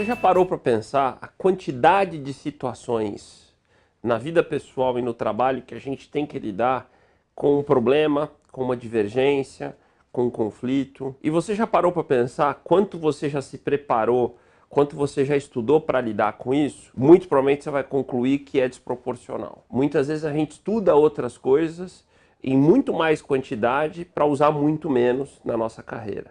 já parou para pensar a quantidade de situações na vida pessoal e no trabalho que a gente tem que lidar com um problema, com uma divergência, com um conflito? E você já parou para pensar quanto você já se preparou, quanto você já estudou para lidar com isso? Muito provavelmente você vai concluir que é desproporcional. Muitas vezes a gente estuda outras coisas em muito mais quantidade para usar muito menos na nossa carreira.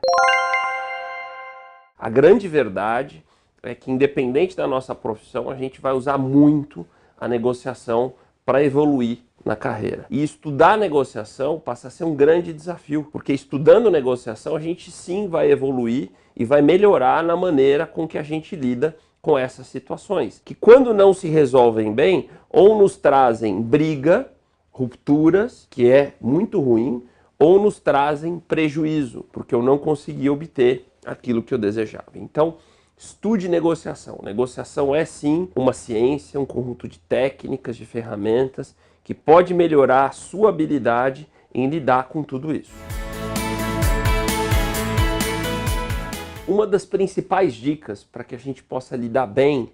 A grande verdade é que, independente da nossa profissão, a gente vai usar muito a negociação para evoluir na carreira. E estudar negociação passa a ser um grande desafio, porque estudando negociação a gente sim vai evoluir e vai melhorar na maneira com que a gente lida com essas situações, que quando não se resolvem bem, ou nos trazem briga, rupturas, que é muito ruim, ou nos trazem prejuízo, porque eu não consegui obter aquilo que eu desejava. Então, estude negociação. Negociação é sim uma ciência, um conjunto de técnicas, de ferramentas que pode melhorar a sua habilidade em lidar com tudo isso. Uma das principais dicas para que a gente possa lidar bem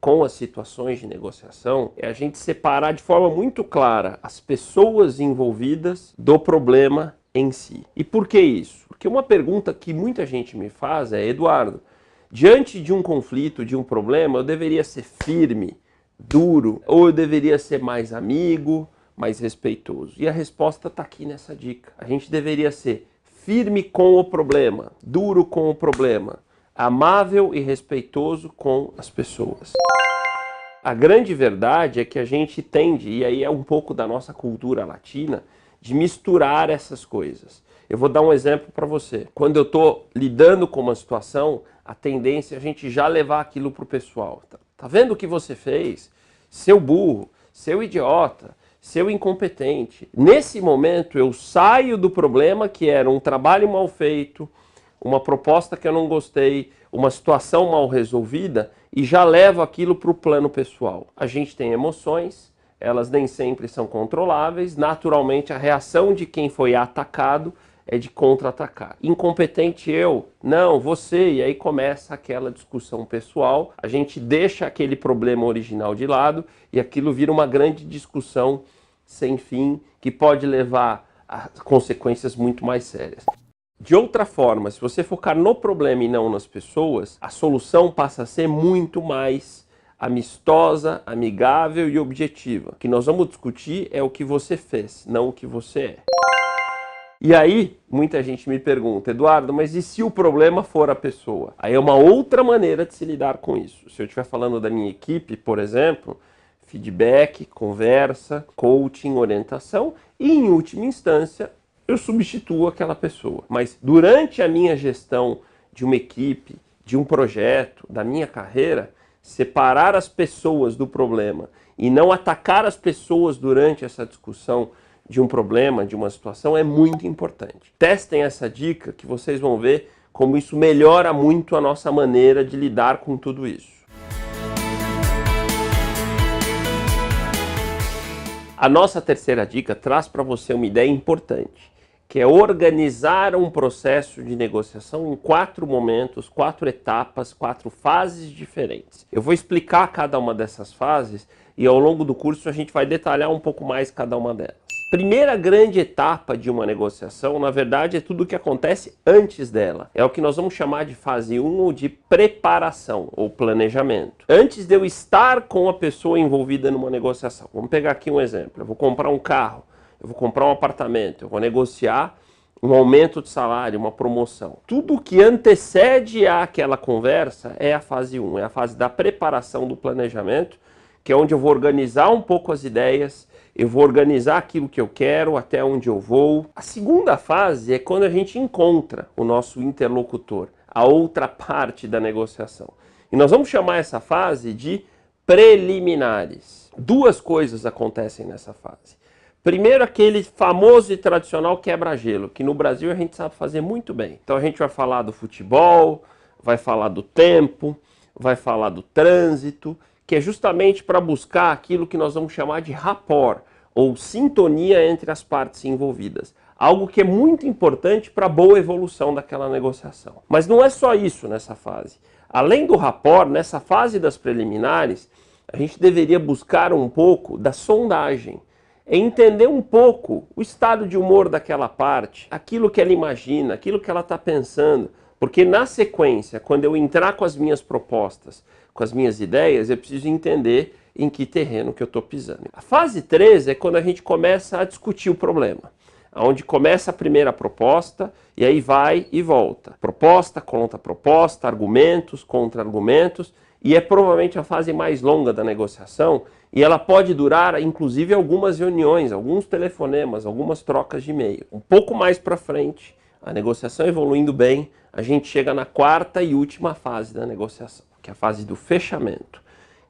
com as situações de negociação é a gente separar de forma muito clara as pessoas envolvidas do problema em si. E por que isso? Porque uma pergunta que muita gente me faz é: Eduardo, diante de um conflito, de um problema, eu deveria ser firme, duro, ou eu deveria ser mais amigo, mais respeitoso? E a resposta está aqui nessa dica. A gente deveria ser firme com o problema, duro com o problema, amável e respeitoso com as pessoas. A grande verdade é que a gente tende, e aí é um pouco da nossa cultura latina, de misturar essas coisas. Eu vou dar um exemplo para você. Quando eu estou lidando com uma situação, a tendência é a gente já levar aquilo para o pessoal. Tá vendo o que você fez? Seu burro, seu idiota, seu incompetente. Nesse momento eu saio do problema, que era um trabalho mal feito, uma proposta que eu não gostei, uma situação mal resolvida, e já levo aquilo para o plano pessoal. A gente tem emoções, elas nem sempre são controláveis. Naturalmente, a reação de quem foi atacado é de contra-atacar. Incompetente eu? Não, você. E aí começa aquela discussão pessoal. A gente deixa aquele problema original de lado e aquilo vira uma grande discussão sem fim que pode levar a consequências muito mais sérias. De outra forma, se você focar no problema e não nas pessoas, a solução passa a ser muito mais amistosa, amigável e objetiva. O que nós vamos discutir é o que você fez, não o que você é. E aí, muita gente me pergunta: Eduardo, mas e se o problema for a pessoa? Aí é uma outra maneira de se lidar com isso. Se eu estiver falando da minha equipe, por exemplo, feedback, conversa, coaching, orientação e, em última instância, eu substituo aquela pessoa. Mas durante a minha gestão de uma equipe, de um projeto, da minha carreira, separar as pessoas do problema e não atacar as pessoas durante essa discussão de um problema, de uma situação, é muito importante. Testem essa dica que vocês vão ver como isso melhora muito a nossa maneira de lidar com tudo isso. A nossa terceira dica traz para você uma ideia importante, que é organizar um processo de negociação em 4 momentos, 4 etapas, 4 fases diferentes. Eu vou explicar cada uma dessas fases e ao longo do curso a gente vai detalhar um pouco mais cada uma delas. Primeira grande etapa de uma negociação, na verdade, é tudo o que acontece antes dela. É o que nós vamos chamar de fase 1 ou de preparação ou planejamento. Antes de eu estar com a pessoa envolvida numa negociação, vamos pegar aqui um exemplo. Eu vou comprar um carro, eu vou comprar um apartamento, eu vou negociar um aumento de salário, uma promoção. Tudo que antecede àquela conversa é a fase 1, é a fase da preparação do planejamento, que é onde eu vou organizar um pouco as ideias, eu vou organizar aquilo que eu quero, até onde eu vou. A segunda fase é quando a gente encontra o nosso interlocutor, a outra parte da negociação. E nós vamos chamar essa fase de preliminares. 2 coisas acontecem nessa fase. Primeiro, aquele famoso e tradicional quebra-gelo, que no Brasil a gente sabe fazer muito bem. Então a gente vai falar do futebol, vai falar do tempo, vai falar do trânsito, que é justamente para buscar aquilo que nós vamos chamar de rapport, ou sintonia entre as partes envolvidas. Algo que é muito importante para a boa evolução daquela negociação. Mas não é só isso nessa fase. Além do rapport, nessa fase das preliminares, a gente deveria buscar um pouco da sondagem. É entender um pouco o estado de humor daquela parte, aquilo que ela imagina, aquilo que ela está pensando. Porque na sequência, quando eu entrar com as minhas propostas, com as minhas ideias, eu preciso entender em que terreno que eu estou pisando. A fase 3 é quando a gente começa a discutir o problema. Onde começa a primeira proposta e aí vai e volta. Proposta, contra-proposta, argumentos, contra-argumentos. E é provavelmente a fase mais longa da negociação e ela pode durar inclusive algumas reuniões, alguns telefonemas, algumas trocas de e-mail. Um pouco mais para frente, a negociação evoluindo bem, a gente chega na quarta e última fase da negociação, que é a fase do fechamento,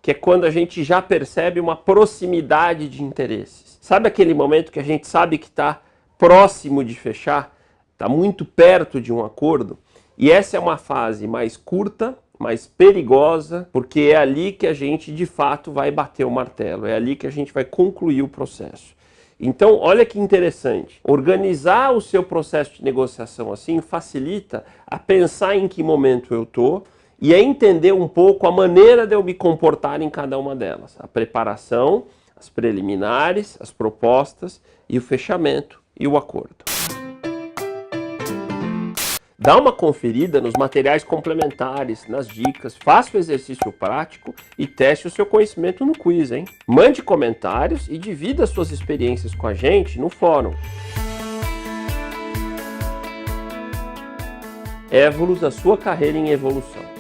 que é quando a gente já percebe uma proximidade de interesses. Sabe aquele momento que a gente sabe que está próximo de fechar, está muito perto de um acordo? E essa é uma fase mais curta, mais perigosa, porque é ali que a gente de fato vai bater o martelo, é ali que a gente vai concluir o processo. Então, olha que interessante, organizar o seu processo de negociação assim facilita a pensar em que momento eu estou e a entender um pouco a maneira de eu me comportar em cada uma delas. A preparação, as preliminares, as propostas e o fechamento e o acordo. Dá uma conferida nos materiais complementares, nas dicas, faça o exercício prático e teste o seu conhecimento no quiz, hein? Mande comentários e divida suas experiências com a gente no fórum. Évolos, a sua carreira em evolução.